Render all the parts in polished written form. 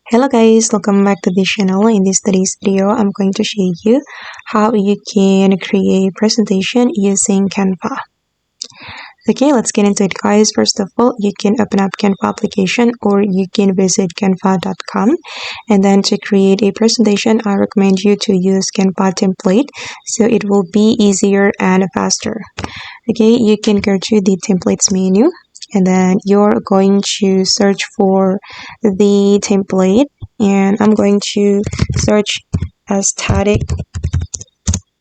Hello guys, welcome back to this channel. In today's video, I'm going to show you how you can create presentation using Canva. Okay, let's get into it guys. First of all, you can open up Canva application or you can visit canva.com, and then to create a presentation, I recommend you to use Canva template so it will be easier and faster. Okay, you can go to the templates menu, and then you're going to search for the template, and I'm going to search a static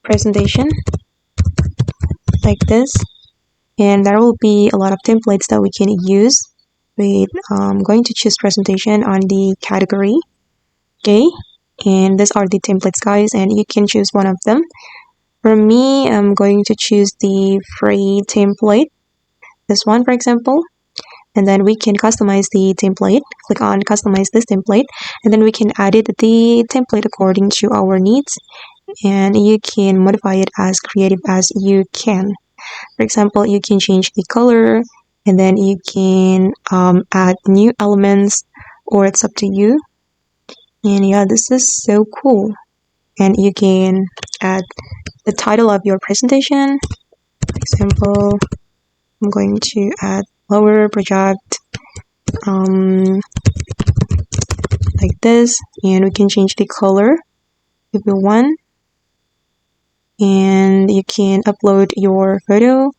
presentation like this, and there will be a lot of templates that we can use. I'm going to choose presentation on the category. Okay, and these are the templates guys, and you can choose one of them. For me, I'm going to choose the free template, this one for example, and then we can customize the template. Click on customize this template, and then we can edit the template according to our needs, and you can modify it as creative as you can. For example, you can change the color, and then you can add new elements, or it's up to you. And yeah, this is so cool. And you can add the title of your presentation. For example, I'm going to add lower project like this, and we can change the color if you want, and you can upload your photo.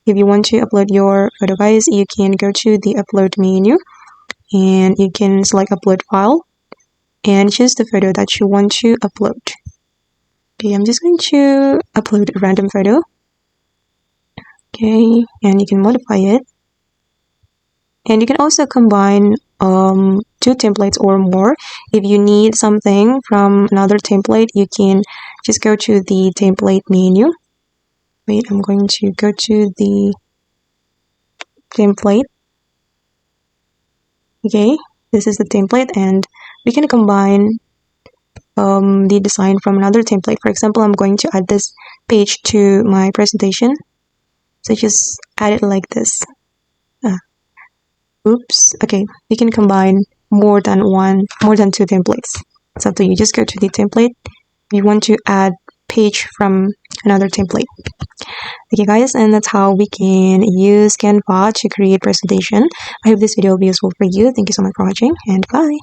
If you want to upload your photo guys, you can go to the upload menu, and you can select upload file and choose the photo that you want to upload. Okay, I'm just going to upload a random photo. Okay, and you can modify it, and you can also combine two templates or more. If you need something from another template, you can just go to the template menu. Wait, I'm going to go to the template. Okay, this is the template, and we can combine the design from another template. For example, I'm going to add this page to my presentation, so just add it like this. Oops. Okay, you can combine more than two templates. It's up to you. Just go to the template. You want to add page from another template. Okay guys, and that's how we can use Canva to create presentation. I hope this video will be useful for you. Thank you so much for watching, and bye.